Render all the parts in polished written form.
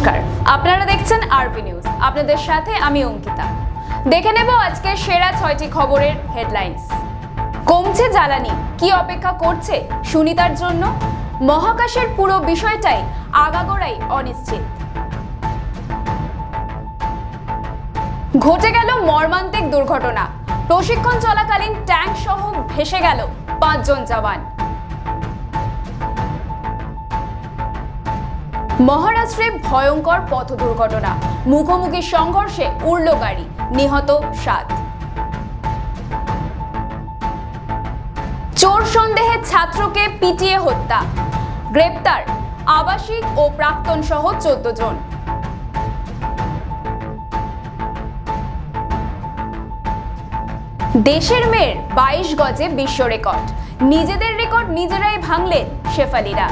নমস্কার, আপনারা দেখছেন আরপি নিউজ। আপনাদের সাথে আমি অঙ্কিতা। দেখে নেব আজকের সেরা 6টি খবরের হেডলাইন্স। কমছে জ্বালানি, কি অপেক্ষা করছে সুনিতার জন্য? মহাকাশের পুরো বিষয়টাই আগাগোড়াই অনিশ্চিত। ঘটে গেল মর্মান্তিক দুর্ঘটনা, প্রশিক্ষণ চলাকালীন ট্যাঙ্ক সহ ভেসে গেল 5 জন জওয়ান। মহারাষ্ট্রে ভয়ঙ্কর পথ দুর্ঘটনা, মুখোমুখি সংঘর্ষে উড়ল গাড়ি, নিহত 7। চোর সন্দেহে ছাত্রকে পিটিয়ে হত্যা, গ্রেপ্তার আবাসিক ও প্রাক্তন সহ 14 জন। দেশের মেয়ের 22 গজে বিশ্ব রেকর্ড, নিজেদের রেকর্ড নিজেরাই ভাঙলেন শেফালিরা।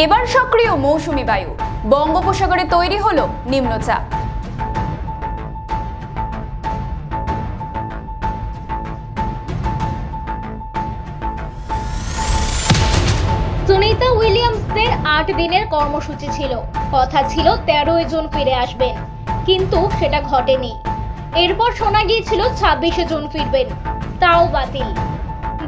এবার সক্রিয় মৌসুমী বায়ু, বঙ্গোপসাগরে তৈরি হলো নিম্নচাপ। সুনিতা উইলিয়ামসদের 8 দিনের কর্মসূচি ছিল। কথা ছিল 13 জন ফিরে আসবেন, কিন্তু সেটা ঘটেনি। এরপর শোনা গিয়েছিল 26 জন ফিরবেন, তাও বাতিল।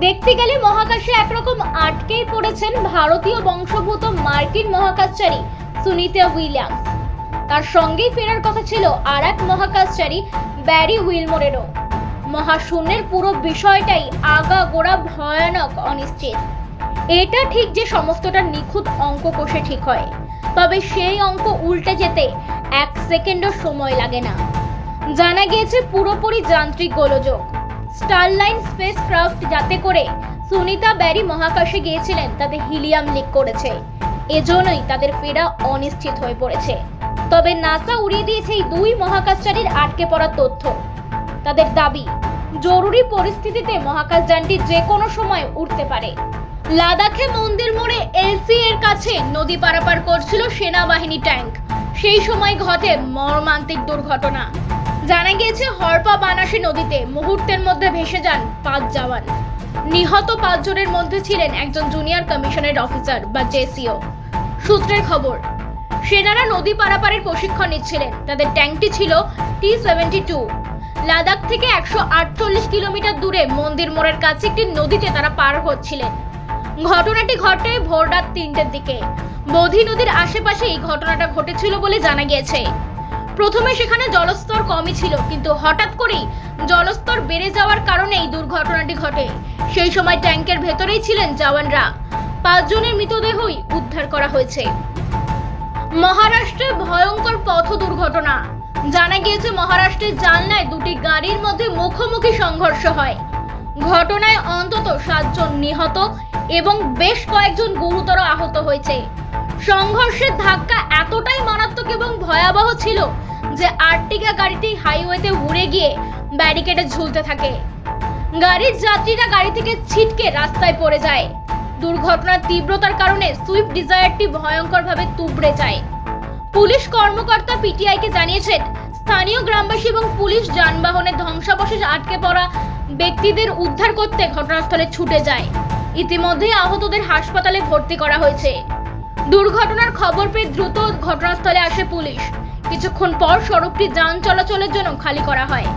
দেখতে গেলে মহাকাশে একরকম আটকেই পড়েছেন ভারতীয় বংশোদ্ভূত মার্কিন মহাকাশচারী সুনিতা উইলিয়ামস। তার সঙ্গেই ফেরার কথা ছিল আর এক মহাকাশচারী ব্যারি উইলমোরেরও। মহাশূন্যের পুরো বিষয়টাই আগাগোড়া ভয়ানক অনিশ্চিত। এটা ঠিক যে সমস্তটা নিখুঁত অঙ্ক কষে ঠিক হয়, তবে সেই অঙ্ক উল্টে যেতে 1 সেকেন্ডও সময় লাগে না। জানা গিয়েছে পুরোপুরি যান্ত্রিক গোলযোগ। স্টারলাইন স্পেসক্রাফট যাতে করে সুনিতা ব্যারি মহাকাশে গিয়েছিলেন তাতে হিলিয়াম লিক করেছে, এজন্যই তাদের ফেরা অনিশ্চিত হয়ে পড়েছে। তবে নাসা উড়িয়ে দিয়েছে এই 2 মহাকাশচারীর আটকে পড়ার তথ্য। তাদের দাবি, জরুরি পরিস্থিতিতে মহাকাশযানটি যে কোনো সময় উঠতে পারে। লাদাখে মন্দির মোড়ে এলসি এর কাছে নদী পারাপার করছিল সেনাবাহিনী ট্যাঙ্ক, সেই সময় ঘটে মর্মান্তিক দুর্ঘটনা। জানা গিয়েছে হরপা বানাসী নদীতে মুহূর্তের মধ্যে ভেসে যান 5 জওয়ান। নিহত 5 জনের মধ্যে ছিলেন একজন জুনিয়র কমিশনের অফিসার বা জেসিও। সূত্রের খবর, সেনারা নদী পারাপারের প্রশিক্ষণ নিচ্ছিলেন। তাদের ট্যাঙ্কটি ছিল T-72। লাদাখ থেকে 148 কিলোমিটার দূরে মন্দির মোড়ের কাছে একটি নদীতে তারা পার হচ্ছিলেন। ঘটনাটি ঘটে ভোর রাত 3টের দিকে। বোধি নদীর আশেপাশে এই ঘটনাটা ঘটেছিল বলে জানা গিয়েছে। প্রথমে সেখানে জলস্তর কমই ছিল, কিন্তু হঠাৎ করেই জলস্তর বেড়ে যাওয়ার কারণে এই দুর্ঘটনাটি ঘটে। সেই সময় ট্যাঙ্কের ভেতরেই ছিলেন জওয়ানরা। 5 জনের মৃতদেহই উদ্ধার করা হয়েছে। মহারাষ্ট্রে ভয়ঙ্কর পথ দুর্ঘটনা। জানা গিয়েছে মহারাষ্ট্রের জালনায় 2টি গাড়ির মধ্যে মুখোমুখি সংঘর্ষ হয়। ঘটনায় অন্তত 7 জন নিহত এবং বেশ কয়েকজন গুরুতর আহত হয়েছে। সংঘর্ষের ধাক্কা এতটাই মারাত্মক এবং ভয়াবহ ছিল যে আর্টিগা গাড়িটি হাইওয়েতে উড়ে গিয়ে ব্যারিকেডে ঝুলতে থাকে। গাড়ির যাত্রীরা গাড়ি থেকে ছিটকে রাস্তায় পড়ে যায়। দুর্ঘটনার তীব্রতার কারণে সুইফট ডিজায়ারটি ভয়ঙ্করভাবে তুবড়ে যায়। পুলিশ কর্মকর্তা পিটিআইকে জানিয়েছেন, স্থানীয় গ্রামবাসী এবং পুলিশ যানবাহনের ধ্বংসাবশেষে আটকে পড়া ব্যক্তিদের উদ্ধার করতে ঘটনাস্থলে ছুটে যায়। ইতিমধ্যে আহতদের হাসপাতালে ভর্তি করা হয়েছে। দুর্ঘটনার খবর পেয়ে দ্রুত ঘটনাস্থলে আসে পুলিশ। কিছুক্ষণ পর সড়কটি যান চলাচলের জন্য খালি করা হয়।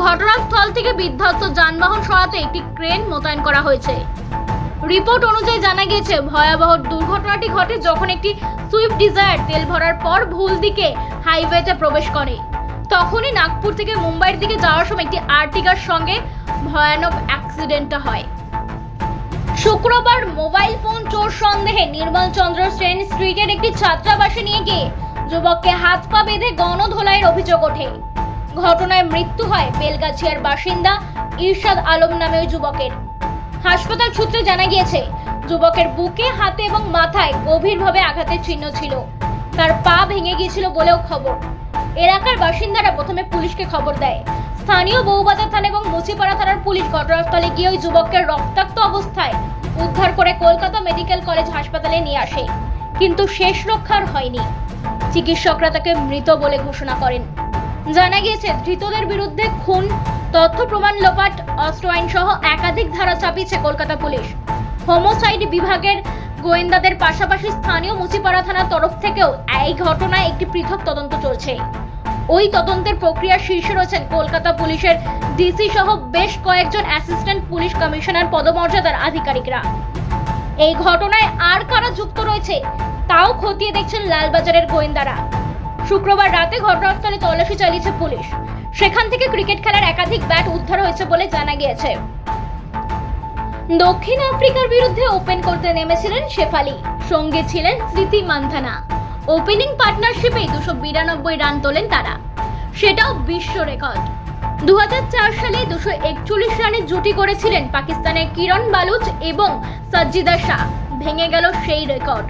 ঘটনাস্থল থেকে বিধ্বস্ত যানবাহন সরাতে একটি ক্রেন মোতায়েন করা হয়েছে। রিপোর্ট অনুযায়ী জানা গিয়েছে ভয়াবহ দুর্ঘটনাটি ঘটে যখন একটি সুইফট ডিজায়ার তেল ভরার পর ভুল দিকে হাইওয়েতে প্রবেশ করে। তখনই নাগপুর থেকে মুম্বাইয়ের দিকে যাওয়ার সময় একটি আর্টিগার সঙ্গে ভয়ানক অ্যাক্সিডেন্টটা হয়। শুক্রবার মোবাইল ফোন চোর সন্দেহে নির্মল চন্দ্র সেন স্ট্রিটের একটি ছাত্রাবাসে নিয়ে গিয়ে যুবককে হাত পা বেঁধে গণধোলাইয়ের অভিযোগ ওঠে। ঘটনায় মৃত্যু হয় বেলগাছিয়ার বাসিন্দা ইরশাদ আলম নামে ওই যুবকের। হাসপাতাল সূত্রে জানা গিয়েছে, যুবকের বুকে, হাতে এবং মাথায় গভীরভাবে আঘাতের চিহ্ন ছিল। তার পা ভেঙে গিয়েছিল বলেও খবর। এলাকার বাসিন্দারা প্রথমে পুলিশকে খবর দেয়। স্থানীয় বউবাজার থানা এবং মুচিপাড়া থানার পুলিশ ঘটনাস্থলে গিয়ে ওই যুবককে রক্তাক্ত অবস্থায় উদ্ধার করে কলকাতা মেডিকেল কলেজ হাসপাতালে নিয়ে আসে, কিন্তু শেষ রক্ষার হয়নি। চিকিৎসকরা তাকে মৃত বলে ঘোষণা করেন। জানা গিয়েছে ধৃতদের বিরুদ্ধে খুন, তথ্য প্রমাণ লোপাট, অস্ত্র আইন সহ একাধিক ধারা চাপিয়েছে কলকাতা পুলিশ। হোমোসাইড বিভাগের গোয়েন্দাদের পাশাপাশি স্থানীয় মুচিপাড়া থানার তরফ থেকেও এই ঘটনায় একটি পৃথক তদন্ত চলছে। ওই তদন্তের প্রক্রিয়ার শীর্ষে রয়েছেন কলকাতা পুলিশের ডিসি সহ বেশ কয়েকজন অ্যাসিস্ট্যান্ট পুলিশ কমিশনার পদমর্যাদার আধিকারিকরা। এই ঘটনায় আর কারা যুক্ত রয়েছে তাও খতিয়ে দেখছেন লালবাজারের গোয়েন্দারা। শুক্রবার রাতে ঘটনাস্থলে তল্লাশি চালিয়েছে পুলিশ। সেখান থেকে ক্রিকেট খেলার একাধিক ব্যাট উদ্ধার হয়েছে বলে জানা গিয়েছে। দক্ষিণ আফ্রিকার বিরুদ্ধে ওপেন করতে নেমেছিলেন শেফালি, সঙ্গে ছিলেন স্মৃতি মান্ধানা। ওপেনিং পার্টনারশিপে 292 রান তোলেন তারা, সেটাও বিশ্ব রেকর্ড। 2004 সালে 241 রানের জুটি করেছিলেন পাকিস্তানের কিরণ বালুচ এবং সাজ্জিদা শাহ, ভেঙে গেল সেই রেকর্ড।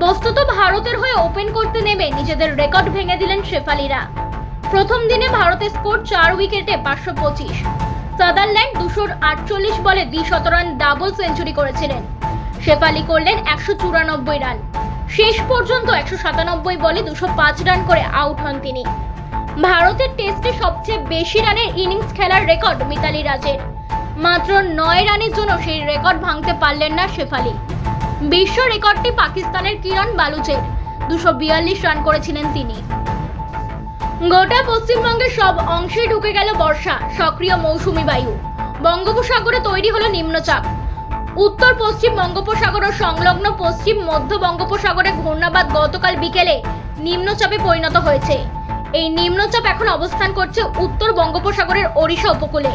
বস্তুত ভারতের হয়ে ওপেন করতে নেমে নিজেদের রেকর্ড ভেঙে দিলেন শেফালিরা। প্রথম দিনে ভারতের স্কোর 4 উইকেটে 525। সাদারল্যান্ড 248 বলে 200 রান ডাবল সেঞ্চুরি করেছিলেন। শেফালি করলেন 194 রান। শেষ পর্যন্ত 197 বলে 205 রান করে আউট হন তিনি। ভারতের টেস্টে সবচেয়ে বেশি রানের ইনিংস খেলার রেকর্ড মিতালি রাজের। মাত্র 9 রানের জন্য সেই রেকর্ড ভাঙতে পারলেন না শেফালি। বিশ্ব রেকর্ডটি পাকিস্তানের কিরণ বালুচের, 242 রান করেছিলেন তিনি। গোটা পশ্চিমবঙ্গের সব অংশে ঢুকে গেল বর্ষা, সক্রিয় মৌসুমী বায়ু। বঙ্গোপসাগরে তৈরি হলো নিম্নচাপ। উত্তর পশ্চিম বঙ্গোপসাগর ও সংলগ্ন পশ্চিম মধ্য বঙ্গোপসাগরে ঘূর্ণাবাত গতকাল বিকেলে নিম্নচাপে পরিণত হয়েছে। এই নিম্নচাপ এখন অবস্থান করছে উত্তর বঙ্গোপসাগরের ওড়িশা উপকূলে।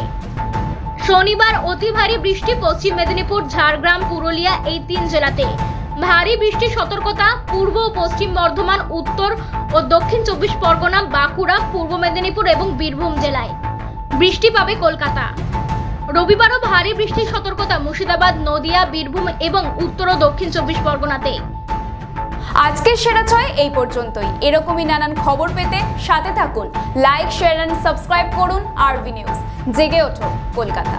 শনিবার অতি ভারী বৃষ্টি পশ্চিম মেদিনীপুর, ঝাড়গ্রাম, পুরুলিয়া এই 3 জেলাতে। ভারী বৃষ্টির সতর্কতা পূর্ব ও পশ্চিম বর্ধমান, উত্তর ও দক্ষিণ 24 পরগনা, বাঁকুড়া, পূর্ব মেদিনীপুর এবং বীরভূম জেলায়। বৃষ্টি পাবে কলকাতা। রবিবারও ভারী বৃষ্টির সতর্কতা মুর্শিদাবাদ, নদিয়া, বীরভূম এবং উত্তর ও দক্ষিণ 24 পরগনাতে। আজকের সেরা ছয় এই পর্যন্তই। এরকমই নানান খবর পেতে সাথে থাকুন। লাইক, শেয়ার এন্ড সাবস্ক্রাইব করুন আরবি নিউজ। জেগে ওঠো কলকাতা।